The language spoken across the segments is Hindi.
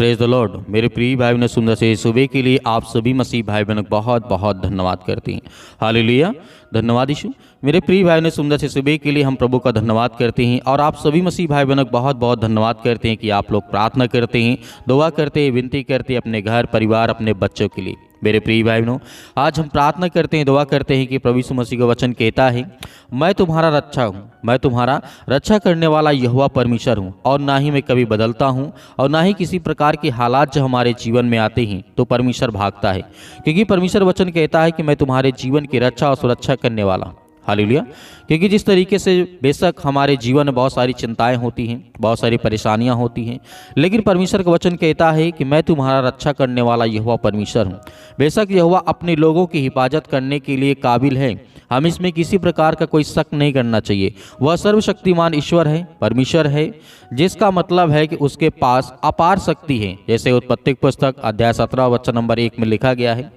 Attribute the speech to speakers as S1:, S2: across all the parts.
S1: Praise the Lord. मेरे प्रिय भाई बहनों, सुंदर से सुबह के लिए आप सभी मसीह भाई बहनों बहुत बहुत धन्यवाद करते हैं। हालेलुया, धन्यवाद यीशु। मेरे प्रिय भाई बहनों, सुंदर से सुबह के लिए हम प्रभु का धन्यवाद करते हैं और आप सभी मसीह भाई बहनों बहुत बहुत धन्यवाद करते हैं कि आप लोग प्रार्थना करते हैं, दुआ करते हैं, विनती करते हैं अपने घर परिवार अपने बच्चों के लिए। मेरे प्रिय भाई बहनों, आज हम प्रार्थना करते हैं, दुआ करते हैं कि प्रभु यीशु मसीह का वचन कहता है, मैं तुम्हारा रक्षा हूँ, मैं तुम्हारा रक्षा करने वाला यहोवा परमेश्वर हूँ और ना ही मैं कभी बदलता हूँ और ना ही किसी प्रकार के हालात जो हमारे जीवन में आते हैं तो परमेश्वर भागता है, क्योंकि परमेश्वर वचन कहता है कि मैं तुम्हारे जीवन की रक्षा और सुरक्षा करने वाला हूँ। हालेलुया। क्योंकि जिस तरीके से बेशक हमारे जीवन में बहुत सारी चिंताएं होती हैं, बहुत सारी परेशानियां होती हैं, लेकिन परमेश्वर का वचन कहता है कि मैं तुम्हारा रक्षा करने वाला यहोवा परमेश्वर हूं। बेशक यहोवा अपने लोगों की हिफाजत करने के लिए काबिल है, हम इसमें किसी प्रकार का कोई शक नहीं करना चाहिए। वह सर्वशक्तिमान ईश्वर है, परमेश्वर है, जिसका मतलब है कि उसके पास अपार शक्ति है। जैसे उत्पत्ति पुस्तक अध्याय 17 वचन नंबर 1 में लिखा गया है।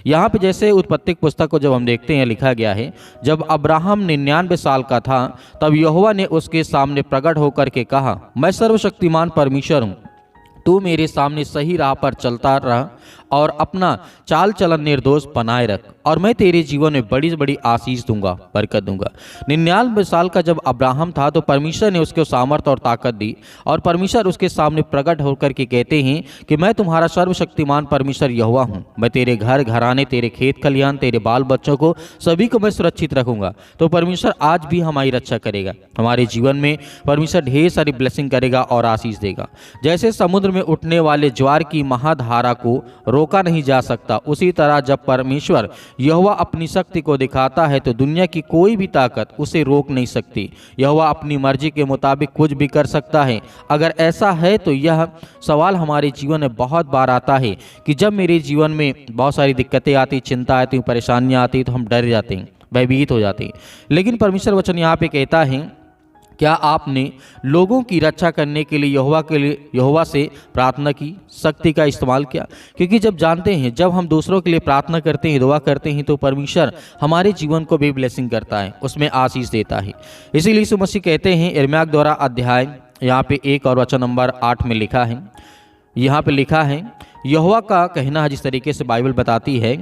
S1: यहाँ पे जैसे उत्पत्ति पुस्तक को जब हम देखते हैं, लिखा गया है, जब अब्राहम 99 साल का था तब यहोवा ने उसके सामने प्रकट होकर के कहा, मैं सर्वशक्तिमान परमेश्वर हूँ, तू मेरे सामने सही राह पर चलता रह और अपना चाल चलन निर्दोष बनाए रख और मैं तेरे जीवन में बड़ी बड़ी आशीष दूंगा, बरकत दूंगा। 99 साल का जब अब्राहम था तो परमेश्वर ने उसको सामर्थ और ताकत दी और परमेश्वर उसके सामने प्रकट होकर के कहते हैं कि मैं तुम्हारा सर्वशक्तिमान परमेश्वर यहोवा हूँ, मैं तेरे घर घराने, तेरे खेत खलिहान, तेरे बाल बच्चों को सभी को मैं सुरक्षित रखूंगा। तो परमेश्वर आज भी हमारी रक्षा करेगा, हमारे जीवन में परमेश्वर ढेर सारी ब्लेसिंग करेगा और आशीष देगा। जैसे समुद्र में उठने वाले ज्वार की महाधारा को रोका नहीं जा सकता, उसी तरह जब परमेश्वर यहोवा अपनी शक्ति को दिखाता है तो दुनिया की कोई भी ताकत उसे रोक नहीं सकती। यहोवा अपनी मर्जी के मुताबिक कुछ भी कर सकता है। अगर ऐसा है तो यह सवाल हमारे जीवन में बहुत बार आता है कि जब मेरे जीवन में बहुत सारी दिक्कतें आती, चिंता आती, परेशानियां आती तो हम डर जाते हैं, भयभीत हो जाते हैं। लेकिन परमेश्वर वचन यहाँ पे कहता है, क्या आपने लोगों की रक्षा करने के लिए यहोवा से प्रार्थना की, शक्ति का इस्तेमाल किया? क्योंकि जब जानते हैं, जब हम दूसरों के लिए प्रार्थना करते हैं, दुआ करते हैं तो परमेश्वर हमारे जीवन को भी ब्लेसिंग करता है, उसमें आशीष देता है। इसीलिए यीशु मसीह कहते हैं, यिर्मयाह द्वारा अध्याय यहाँ पे 1 और वचन नंबर 8 में लिखा है, यहाँ पे लिखा है, यहोवा का कहना है, जिस तरीके से बाइबल बताती है,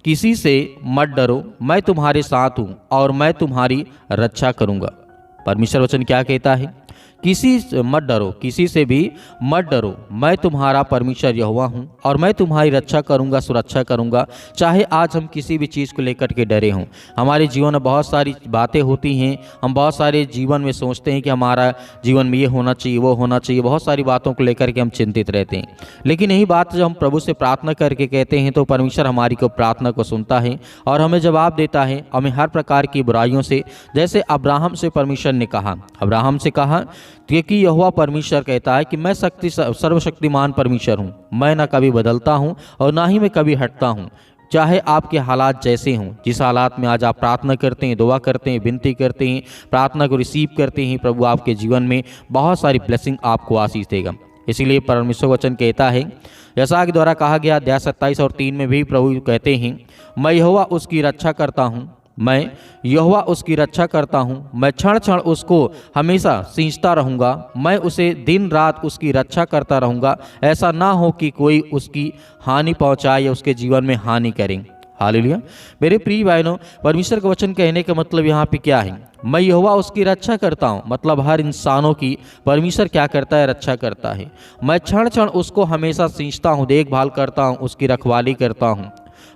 S1: किसी से मत डरो, मैं तुम्हारे साथ हूँ और मैं तुम्हारी रक्षा करूँगा। परमेश्वर वचन क्या कहता है? किसी से मत डरो, किसी से भी मत डरो, मैं तुम्हारा परमेश्वर यहोवा हूँ और मैं तुम्हारी रक्षा करूँगा, सुरक्षा करूँगा। चाहे आज हम किसी भी चीज़ को लेकर के डरे हों, हमारे जीवन में बहुत सारी बातें होती हैं, हम बहुत सारे जीवन में सोचते हैं कि हमारा जीवन में ये होना चाहिए, वो होना चाहिए, बहुत सारी बातों को लेकर के हम चिंतित रहते हैं। लेकिन यही बात जब हम प्रभु से प्रार्थना करके कहते हैं तो परमेश्वर हमारी को प्रार्थना को सुनता है और हमें जवाब देता है, हमें हर प्रकार की बुराइयों से, जैसे अब्राहम से परमेश्वर ने कहा, अब्राहम से कहा, क्योंकि यहोवा परमेश्वर कहता है कि मैं सर्वशक्तिमान परमेश्वर हूँ, मैं ना कभी बदलता हूँ और ना ही मैं कभी हटता हूँ। चाहे आपके हालात जैसे हों, जिस हालात में आज आप प्रार्थना करते हैं, दुआ करते हैं, विनती करते हैं, प्रार्थना को रिसीव करते हैं, प्रभु आपके जीवन में बहुत सारी ब्लेसिंग आपको आशीष देगा। इसीलिए परमेश्वर वचन कहता है, यशायाह के द्वारा कहा गया अध्याय 27 और 3 में भी प्रभु कहते हैं, मैं यहोवा उसकी रक्षा करता हूँ, मैं यहोवा उसकी रक्षा करता हूँ, मैं क्षण क्षण उसको हमेशा सींचता रहूँगा, मैं उसे दिन रात उसकी रक्षा करता रहूँगा, ऐसा ना हो कि कोई उसकी हानि पहुँचाए या उसके जीवन में हानि करें। हालेलुया। मेरे प्रिय भाइयों, परमेश्वर का वचन कहने का मतलब यहाँ पे क्या है? मैं यहोवा उसकी रक्षा करता हूँ, मतलब हर इंसानों की परमेश्वर क्या करता है? रक्षा करता है। मैं क्षण क्षण उसको हमेशा सींचता हूँ, देखभाल करता हूँ, उसकी रखवाली करता हूँ,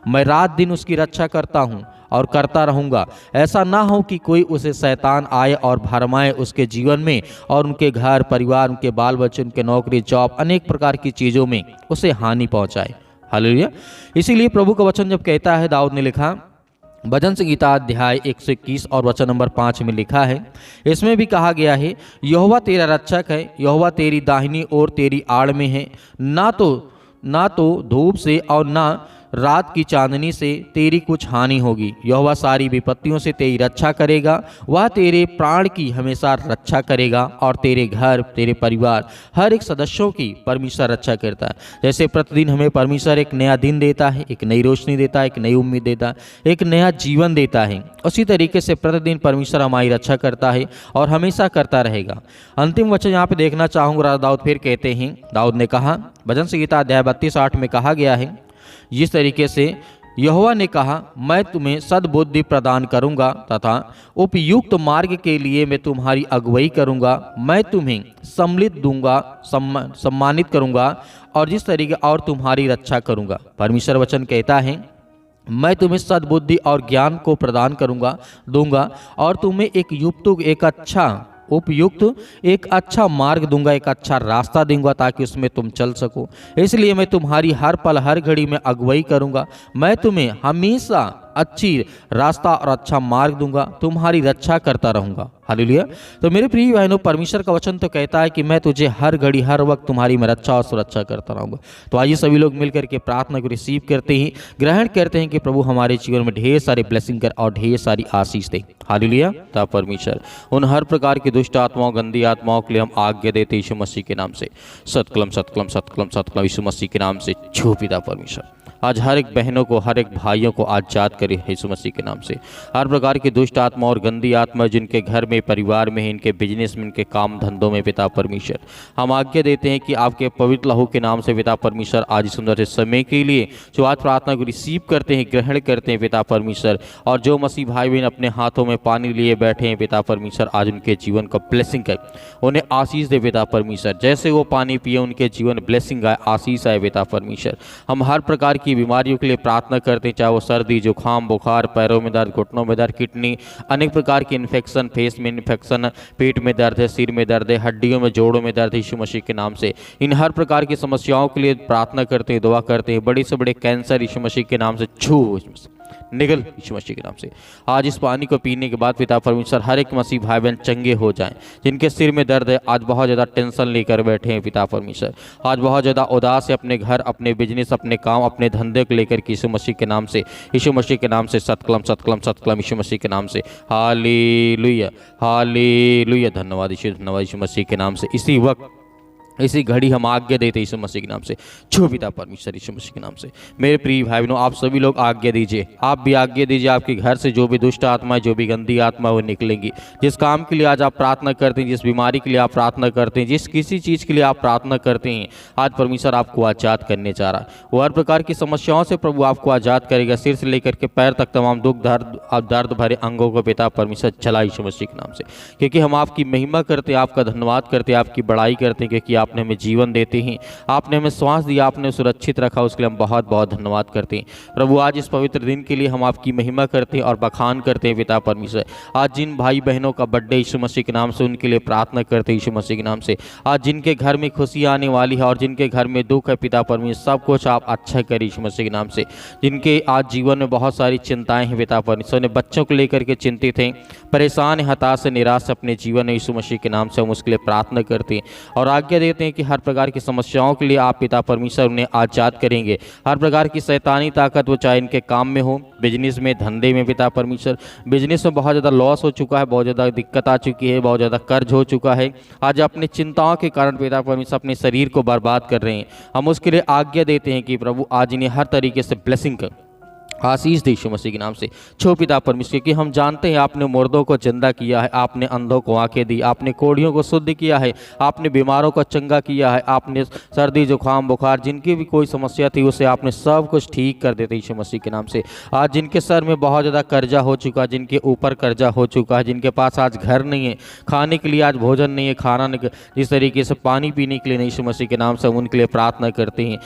S1: मैं रात दिन उसकी रक्षा करता हूँ और करता रहूँगा। ऐसा ना हो कि कोई उसे शैतान आए और भरमाए उसके जीवन में और उनके घर परिवार, उनके बाल बच्चे, उनके नौकरी, जॉब, अनेक प्रकार की चीज़ों में उसे हानि पहुँचाए। हालेलुया। इसीलिए प्रभु का वचन जब कहता है, दाऊद ने लिखा, भजन संगीता अध्याय 121 और वचन नंबर 5 में लिखा है, इसमें भी कहा गया है, यहोवा तेरा रक्षक है, यहोवा तेरी दाहिनी ओर तेरी आड़ में है, ना तो धूप से और ना रात की चांदनी से तेरी कुछ हानि होगी। यहोवा सारी विपत्तियों से तेरी रक्षा करेगा, वह तेरे प्राण की हमेशा रक्षा करेगा और तेरे घर, तेरे परिवार, हर एक सदस्यों की परमेश्वर रक्षा करता है। जैसे प्रतिदिन हमें परमेश्वर एक नया दिन देता है, एक नई रोशनी देता है, एक नई उम्मीद देता है, एक नया जीवन देता है, उसी तरीके से प्रतिदिन परमेश्वर हमारी रक्षा करता है और हमेशा करता रहेगा। अंतिम वचन यहाँ पे देखना चाहूँगा। राजा दाऊद फिर कहते हैं, दाऊद ने कहा, भजन संहिता अध्याय 32:8 में कहा गया है जिस तरीके से, यहोवा ने कहा, मैं तुम्हें सद्बुद्धि प्रदान करूंगा तथा उपयुक्त मार्ग के लिए मैं तुम्हारी अगुवाई करूंगा। मैं तुम्हें सम्मिलित दूंगा, सम्मानित करूंगा और जिस तरीके और तुम्हारी रक्षा करूंगा। परमेश्वर वचन कहता है, मैं तुम्हें सद्बुद्धि और ज्ञान को प्रदान दूंगा और तुम्हें एक अच्छा मार्ग दूंगा, एक अच्छा रास्ता दूंगा ताकि उसमें तुम चल सको। इसलिए मैं तुम्हारी हर पल हर घड़ी में अगुवाई करूंगा। मैं तुम्हें हमेशा अच्छी रास्ता और अच्छा मार्ग दूंगा, तुम्हारी रक्षा करता रहूंगा। हालेलुया। तो मेरे प्रिय बहनों, परमेश्वर का वचन तो कहता है कि मैं तुझे हर घड़ी हर वक्त तुम्हारी मैं रक्षा और सुरक्षा करता रहूंगा। तो आइए सभी लोग मिलकर के प्रार्थना को रिसीव करते हैं, ग्रहण करते हैं कि प्रभु हमारे जीवन में ढेर सारी ब्लेसिंग कर और ढेर सारी आशीष दे। हालेलुया। ता परमेश्वर उन हर प्रकार की दुष्ट आत्माओं, गंदी आत्माओं के लिए हम आज्ञा देते यीशु मसीह के नाम से, सत्कलम सत्कलम सत्कलम सत्कलम यीशु मसीह के नाम से। छू पिता परमेश्वर आज हर एक बहनों को, हर एक भाइयों को आजाद करे यीशु मसीह के नाम से। हर प्रकार की दुष्ट आत्मा और गंदी आत्मा जिनके घर में, परिवार में है, इनके बिजनेस में, इनके काम धंधों में, पिता परमेश्वर हम आज्ञा देते हैं कि आपके पवित्र लहू के नाम से पिता परमेश्वर आज सुंदर से समय के लिए जो आज प्रार्थना को रिसीव करते हैं, ग्रहण करते हैं पिता परमेश्वर, और जो मसीह भाई बहन अपने हाथों में पानी लिए बैठे हैं पिता परमेश्वर, आज उनके जीवन का ब्लेसिंग है, उन्हें आशीष दे पिता परमेश्वर। जैसे वो पानी पिए उनके जीवन ब्लेसिंग आए, आशीष आए पिता परमेश्वर। हम हर प्रकार की बीमारियों के लिए प्रार्थना करते हैं, चाहे वो सर्दी, जुकाम, बुखार, पैरों में दर्द, घुटनों में दर्द, किडनी, अनेक प्रकार की इन्फेक्शन, फेस में इन्फेक्शन, पेट में दर्द है, सिर में दर्द है, हड्डियों में, जोड़ों में दर्द है, यीशु मसीह के नाम से इन हर प्रकार की समस्याओं के लिए प्रार्थना करते हैं, दुआ करते हैं। बड़े से बड़े कैंसर यीशु मसीह के नाम से छू निगल यीशु मसीह के नाम से। आज इस पानी को पीने के बाद पिता परमेश्वर हर एक मसीह भाई बहन चंगे हो जाएं। जिनके सिर में दर्द है, आज बहुत ज़्यादा टेंशन लेकर बैठे हैं पिता परमेश्वर, आज बहुत ज़्यादा उदास है अपने घर, अपने बिजनेस, अपने काम, अपने धंधे को लेकर के यीशु मसीह के नाम से, यीशु मसीह के नाम से सत्कलम सत्कलम सत्कलम यीशु मसीह के नाम से। Hallelujah hallelujah. धन्यवाद यीशु मसीह के नाम से। इसी वक्त, इसी घड़ी हम आज्ञा देते यीशु मसीह के नाम से, छू पिता परमेश्वर यीशु मसीह के नाम से। मेरे प्रिय भाई बहनों, आप सभी लोग आज्ञा दीजिए, आप भी आज्ञा दीजिए, आपके घर से जो भी दुष्ट आत्मा है, जो भी गंदी आत्मा है, वो निकलेंगी। जिस काम के लिए आज आप प्रार्थना करते हैं, जिस बीमारी के लिए आप प्रार्थना करते हैं, जिस किसी चीज़ के लिए आप प्रार्थना करते हैं, आज परमेश्वर आपको आज़ाद करने जा रहा है। वो हर प्रकार की समस्याओं से प्रभु आपको आज़ाद करेगा, सिर से लेकर के पैर तक तमाम दुख दर्द भरे अंगों को पिता परमेश्वर चला यीशु मसीह के नाम से। क्योंकि हम आपकी महिमा करते हैं, आपका धन्यवाद करते हैं, आपकी बड़ाई करते हैं, क्योंकि आपने हमें जीवन देते हैं, आपने हमें श्वास दिया, आपने सुरक्षित रखा, उसके लिए हम बहुत बहुत धन्यवाद करते हैं प्रभु। आज इस पवित्र दिन के लिए हम आपकी महिमा करते हैं और बखान करते हैं पिता परमेश्वर। आज जिन भाई बहनों का बर्थडे यीशु मसीह के नाम से, उनके लिए प्रार्थना करते हैं यीशु मसीह के नाम से। आज जिनके घर में खुशी आने वाली है और जिनके घर में दुख है पिता परमेश्वर, सब कुछ आप अच्छा करिए यीशु मसीह के नाम से। जिनके आज जीवन में बहुत सारी चिंताएं हैं पिता परमेश्वर, ने बच्चों को लेकर के चिंतित हैं, परेशान, हताश, निराश अपने जीवन में, यीशु मसीह के नाम से हम उसके लिए प्रार्थना करते हैं और आज्ञा देते हैं कि हर प्रकार की समस्याओं के लिए आप पिता परमेश्वर उन्हें आज़ाद करेंगे। हर प्रकार की शैतानी ताकत, वो चाहे इनके काम में हो, बिजनेस में, धंधे में पिता परमेश्वर। बिजनेस में बहुत ज़्यादा लॉस हो चुका है, बहुत ज़्यादा दिक्कत आ चुकी है, बहुत ज़्यादा कर्ज हो चुका है, आज अपनी चिंताओं के कारण पिता परमेश्वर अपने शरीर को बर्बाद कर रहे हैं। हम उसके लिए आज्ञा देते हैं कि प्रभु आज इन्हें हर तरीके से ब्लेसिंग कर, आशीष दे यीशु मसीह के नाम से। छो पिता परमेश्वर, कि हम जानते हैं आपने मुर्दों को जिंदा किया है, आपने अंधों को आंखें दी, आपने कोढ़ियों को शुद्ध किया है, आपने बीमारों को चंगा किया है, आपने सर्दी, जुकाम, बुखार, जिनकी भी कोई समस्या थी उसे आपने सब कुछ ठीक कर देते यीशु मसीह के नाम से। आज जिनके सर में बहुत ज़्यादा कर्जा हो चुका, जिनके ऊपर कर्जा हो चुका है, जिनके पास आज घर नहीं है, खाने के लिए आज भोजन नहीं है, खाना नहीं, जिस तरीके से पानी पीने के लिए नहीं, यीशु मसीह के नाम से हम उनके लिए प्रार्थना करते हैं।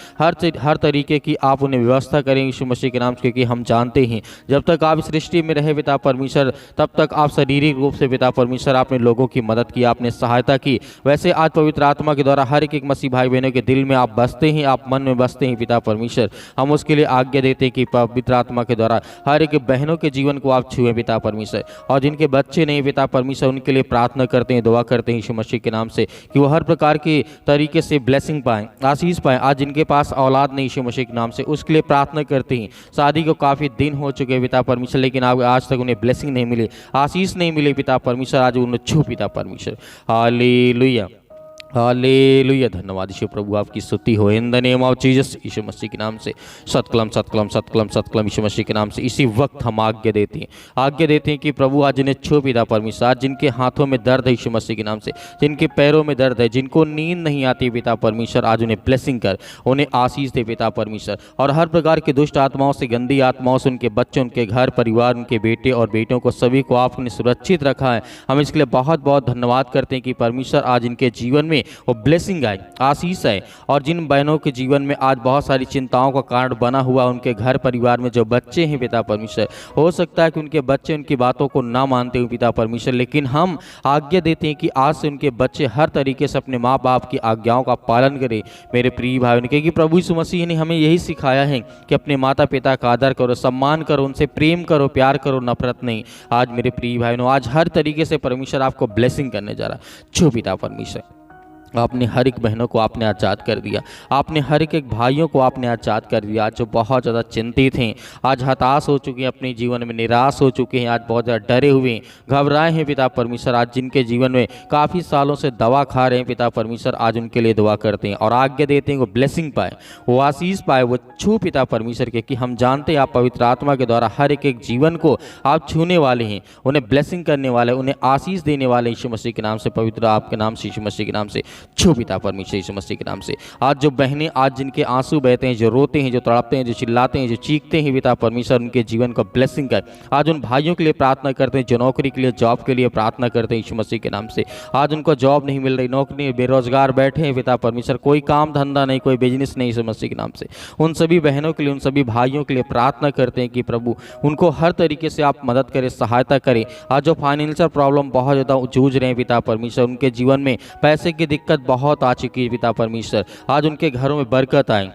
S1: हर तरीके की आप उन्हें व्यवस्था करें यीशु मसीह के नाम से, क्योंकि हम जानते हैं जब तक आप इस सृष्टि में रहे पिता परमेश्वर, तब तक आप शारीरिक रूप से पिता परमेश्वर आपने लोगों की मदद की, आपने सहायता की। वैसे आज पवित्र आत्मा के द्वारा हर एक मसीह भाई बहनों के दिल में आप बसते हैं, आप मन में बसते हैं पिता परमेश्वर। हम उसके लिए आज्ञा देते हैं कि पवित्र आत्मा के द्वारा हर एक बहनों के जीवन को आप छुएं पिता परमेश्वर। और जिनके बच्चे नहीं पिता परमेश्वर, उनके लिए प्रार्थना करते हैं, दुआ करते हैं यीशु मसीह के नाम से कि वो हर प्रकार के तरीके से ब्लेसिंग पाएं, आशीष पाएं। आज जिनके पास औलाद नहीं यीशु मसीह के नाम से, उसके लिए प्रार्थना करते हैं। शादी को काफ़ी दिन हो चुके हैं पिता परमेश्वर, लेकिन आज तक उन्हें ब्लेसिंग नहीं मिली, आशीष नहीं मिली पिता परमेश्वर। आज उन्हें छू पिता परमेश्वर। Hallelujah, hallelujah. धन्यवाद यीशु प्रभु, आपकी स्तुति हो in the name of Jesus. Yeshu Masih के नाम से सतकलम सतकलम सतकलम सतकलम यीशु मसीह के नाम से इसी वक्त हम आज्ञा देते हैं कि प्रभु आज इन्हें छू पिता परमेश्वर। आज जिनके हाथों में दर्द है यीशु मसीह के नाम से, जिनके पैरों में दर्द है, जिनको नींद नहीं आती पिता परमेश्वर, आज उन्हें ब्लेसिंग कर, उन्हें आशीष दे पिता परमेश्वर। और हर प्रकार की दुष्ट आत्माओं से, गंदी आत्माओं से उनके बच्चे, उनके घर परिवार, उनके बेटे और बेटियों को सभी को आपने सुरक्षित रखा है। हम इसके लिए बहुत बहुत धन्यवाद करते हैं कि परमेश्वर आज इनके जीवन में वो ब्लेसिंग आए, आशीष आए। और जिन बहनों के जीवन में आज बहुत सारी चिंताओं का कारण बना हुआ, उनके घर परिवार में जो बच्चे हैं पिता परमेश्वर, हो सकता है कि उनके बच्चे उनकी बातों को ना मानते हुए पिता परमेश्वर, लेकिन हम आज्ञा देते हैं कि आज से उनके बच्चे हर तरीके से अपने माँ बाप की आज्ञाओं का पालन करें। मेरे प्रिय भाई बहन, क्योंकि प्रभु यीशु मसीह ने हमें यही सिखाया है कि अपने माता पिता का आदर करो, सम्मान करो, उनसे प्रेम करो, प्यार करो, नफरत नहीं। आज मेरे प्रिय भाई बहनों, आज हर तरीके से परमेश्वर आपको ब्लेसिंग करने जा रहा है। छू पिता परमेश्वर, आपने हर एक बहनों को आपने आज़ाद कर दिया, आपने हर एक भाइयों को आपने आज़ाद कर दिया। आज जो बहुत ज़्यादा चिंतित हैं, आज हताश हो चुके हैं, अपने जीवन में निराश हो चुके हैं, आज बहुत ज़्यादा डरे हुए हैं, घबराए हैं पिता परमेश्वर, आज जिनके जीवन में काफ़ी सालों से दवा खा रहे हैं पिता परमेश्वर, आज उनके लिए दुआ करते हैं और आज्ञा देते हैं वो ब्लेसिंग पाए, वो आशीष पाए, वो छू पिता परमेश्वर के। कि हम जानते हैं आप पवित्र आत्मा के द्वारा हर एक जीवन को आप छूने वाले हैं, उन्हें ब्लेसिंग करने वाले, उन्हें आशीष देने वाले यीशु मसीह के नाम से, पवित्र आपके नाम से, यीशु मसीह के नाम से छू पिता परमेश्वर यीशु मसीह के नाम से। आज जो बहनें, आज जिनके आंसू बहते हैं, जो रोते हैं, जो तड़पते हैं, जो चिल्लाते हैं, जो चीखते हैं पिता परमेश्वर, उनके जीवन को ब्लेसिंग कर। आज उन भाइयों के लिए प्रार्थना करते हैं जो नौकरी के लिए, जॉब के लिए प्रार्थना करते हैं यीशु मसीह के नाम से। आज उनको जॉब नहीं मिल रही, नौकरी, बेरोजगार बैठे हैं पिता परमेश्वर, कोई काम धंधा नहीं, कोई बिजनेस नहीं यीशु मसीह के नाम से। उन सभी बहनों के लिए, उन सभी भाइयों के लिए प्रार्थना करते हैं कि प्रभु उनको हर तरीके से आप मदद करें, सहायता करें। आज जो फाइनेंशियल प्रॉब्लम बहुत ज़्यादा जूझ रहे हैं पिता परमेश्वर, उनके जीवन में पैसे की दिक्कत बहुत आ चुकी है पिता परमेश्वर, आज उनके घरों में बरकत आए,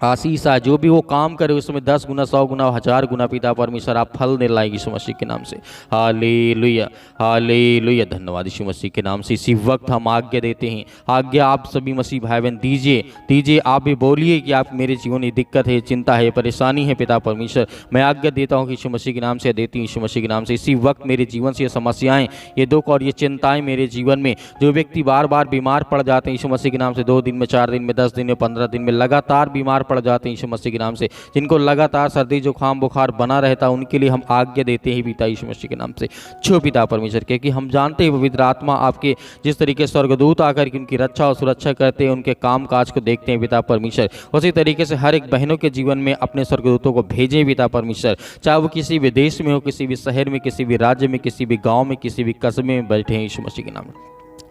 S1: आशीष आए। जो भी वो काम करे उसमें 10 गुना, 100 गुना, 1000 गुना पिता परमेश्वर आप फल दे लाएगी यीशु मसीह के नाम से। Hallelujah, hallelujah. धन्यवाद यीशु मसीह के नाम से। इसी वक्त हम आज्ञा देते हैं, आज्ञा आप सभी मसीह भाई बहन दीजिए। आप भी बोलिए कि आप मेरे जीवन में दिक्कत है, चिंता है, परेशानी है पिता परमेश्वर, मैं आज्ञा देता हूँ कि यीशु मसीह के नाम से देती हूँ, यीशु मसीह के नाम से। इसी वक्त मेरे जीवन से ये समस्याएं, ये दुख और ये चिंताएं मेरे जीवन में, जो व्यक्ति बार बार बीमार पड़ जाते हैं यीशु मसीह के नाम से, 2 दिन में, 4 दिन में, 10 दिन में, 15 दिन में लगातार बीमार पड़ जाते हैं यीशु मसीह के नाम से, जिनको लगातार सर्दी जुकाम बुखार बना रहता है, उनके लिए हम आज्ञा देते हैं पिता यीशु मसीह के नाम से। छो पिता परमेश्वर के, कि हम जानते हैं पवित्र आत्मा आपके जिस तरीके स्वर्गदूत आकर के उनकी रक्षा और सुरक्षा करते हैं, उनके काम काज को देखते हैं पिता परमेश्वर, उसी तरीके से हर एक बहनों के जीवन में अपने स्वर्गदूतों को भेजें पिता परमेश्वर। चाहे वो किसी भी देश में हो, किसी भी शहर में, किसी भी राज्य में, किसी भी गाँव में, किसी भी कस्बे में बैठे हैं यीशु मसीह के नाम में,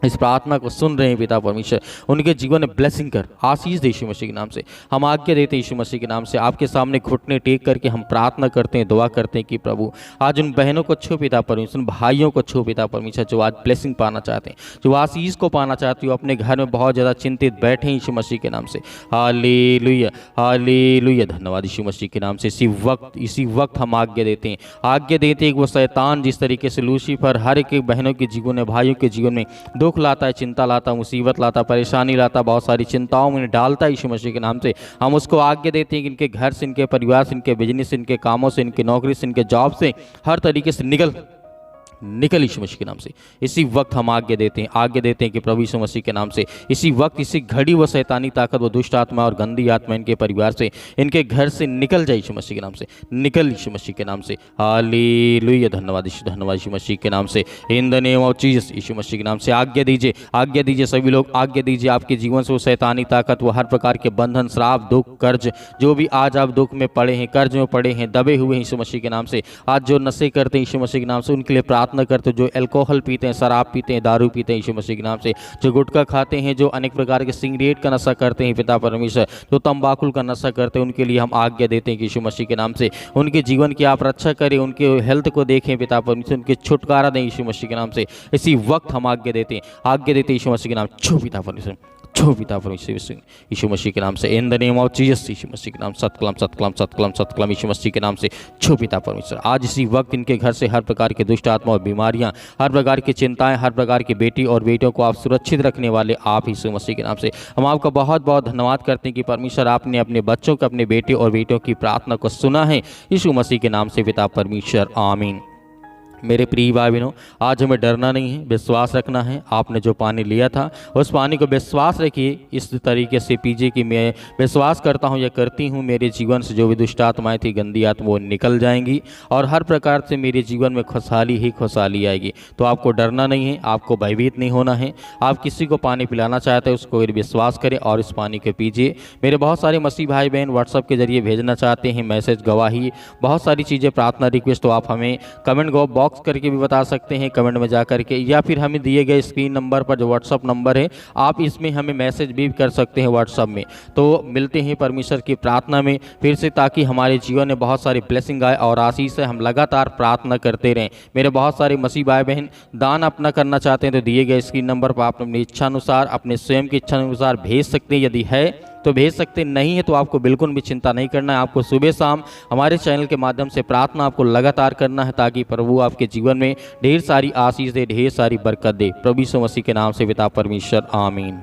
S1: इस प्रार्थना को सुन रहे हैं पिता परमेश्वर, उनके जीवन में ब्लेसिंग कर, आशीष दे यीशु मसीह के नाम से। हम आज्ञा देते हैं यीशु मसीह के नाम से, आपके सामने घुटने टेक करके हम प्रार्थना करते हैं, दुआ करते हैं कि प्रभु आज उन बहनों को छू पिता परमेश्वर, उन भाइयों को छू पिता परमेश्वर, जो आज ब्लेसिंग पाना चाहते हैं, जो आशीष को पाना चाहते हो, अपने घर में बहुत ज़्यादा चिंतित बैठे हैं यीशु मसीह के नाम से। Hallelujah, hallelujah. धन्यवाद यीशु मसीह के नाम से। इसी वक्त हम आज्ञा देते हैं कि वो शैतान जिस तरीके से लूसीफर हर एक बहनों के जीवन में, भाइयों के जीवन में दुख लाता है, चिंता लाता, मुसीबत लाता, परेशानी लाता, बहुत सारी चिंताओं में डालता है यीशु मसीह के नाम से, हम उसको आज्ञा देते हैं कि इनके घर से, इनके परिवार से, इनके बिजनेस से, इनके कामों से, इनकी नौकरी से, इनके जॉब से, हर तरीके से निकल यीशु मसीह के नाम से। इसी वक्त हम आज्ञा देते हैं कि प्रभु यीशु मसीह के नाम से, इसी वक्त, इसी घड़ी वो शैतानी ताकत, वो दुष्ट आत्मा और गंदी आत्मा इनके परिवार से, इनके घर से निकल जाए यीशु मसीह के नाम से, निकल यीशु मसीह के नाम से। हालेलुया। धन्यवाद यीशु मसीह के नाम से। In the name of Jesus, Yeshu Masih के नाम से आज्ञा दीजिए सभी लोग, आज्ञा दीजिए आपके जीवन से वो शैतानी ताकत, वो हर प्रकार के बंधन, श्राप, दुख, कर्ज, जो भी आज आप दुख में पड़े हैं, कर्ज में पड़े हैं, दबे हुए हैं यीशु मसीह के नाम से, आज जो नशे करते हैं यीशु मसीह के नाम से, उनके लिए प्रार्थना प्रार्थना करते हो, जो अल्कोहल पीते हैं, शराब पीते हैं, दारू पीते हैं यीशु मसीह के नाम से, जो गुटखा खाते हैं, जो अनेक प्रकार के सिगरेट का नशा करते हैं पिता परमेश्वर, जो तंबाकू का नशा करते हैं, उनके लिए हम आज्ञा देते हैं कि यीशु मसीह के नाम से उनके जीवन की आप रक्षा करें, उनके हेल्थ को देखें पिता परमेश्वर, उनके छुटकारा दें यीशु मसीह के नाम से। इसी वक्त हम आज्ञा देते हैं यीशु मसीह के नाम, छो पिता परमेश्वर, छो पिता परमेश्वर यीशु मसीह के नाम से, in the name of Jesus Yeshu Masih के नाम, सतकलम सतकलम सतकलम सतकलम यीशु मसीह के नाम से, छो पिता परमेश्वर। आज इसी वक्त इनके घर से हर प्रकार के दुष्ट आत्मा और बीमारियां, हर प्रकार की चिंताएं, हर प्रकार की बेटी और बेटियों को आप सुरक्षित रखने वाले आप यीशु मसीह के नाम से हम आपका बहुत बहुत धन्यवाद करते हैं कि परमेश्वर आपने अपने बच्चों को, अपने बेटे और बेटियों की प्रार्थना को सुना है यीशु मसीह के नाम से पिता परमेश्वर, आमीन। मेरे प्रिय भाई बहनों, आज हमें डरना नहीं है, विश्वास रखना है। आपने जो पानी लिया था उस पानी को विश्वास रखिए, इस तरीके से पीजिए कि मैं विश्वास करता हूँ या करती हूँ मेरे जीवन से जो भी दुष्ट आत्माएँ थी, गंदी आत्मा, वो निकल जाएंगी और हर प्रकार से मेरे जीवन में खुशहाली ही खुशहाली आएगी। तो आपको डरना नहीं है, आपको भयभीत नहीं होना है। आप किसी को पानी पिलाना चाहते हैं उसको विश्वास करें और इस पानी को पीजिए। मेरे बहुत सारे मसीह भाई बहन व्हाट्सएप के जरिए भेजना चाहते हैं मैसेज, गवाही, बहुत सारी चीज़ें, प्रार्थना, रिक्वेस्ट, तो आप हमें कमेंट बॉक्स करके भी बता सकते हैं, कमेंट में जा करके, या फिर हमें दिए गए स्क्रीन नंबर पर जो व्हाट्सअप नंबर है आप इसमें हमें मैसेज भी कर सकते हैं व्हाट्सअप में। तो मिलते हैं परमेश्वर की प्रार्थना में फिर से, ताकि हमारे जीवन में बहुत सारी ब्लेसिंग आए और आशीष से हम लगातार प्रार्थना करते रहें। मेरे बहुत सारे मसीह भाई बहन दान अपना करना चाहते हैं तो दिए गए स्क्रीन नंबर पर आप अपनी इच्छा अनुसार, अपने स्वयं की इच्छा अनुसार भेज सकते हैं। यदि है तो भेज सकते, नहीं है तो आपको बिल्कुल भी चिंता नहीं करना है। आपको सुबह शाम हमारे चैनल के माध्यम से प्रार्थना आपको लगातार करना है, ताकि प्रभु आपके जीवन में ढेर सारी आशीष दे, ढेर सारी बरकत दे। प्रभु यीशु मसीह के नाम से पिता परमेश्वर, आमीन।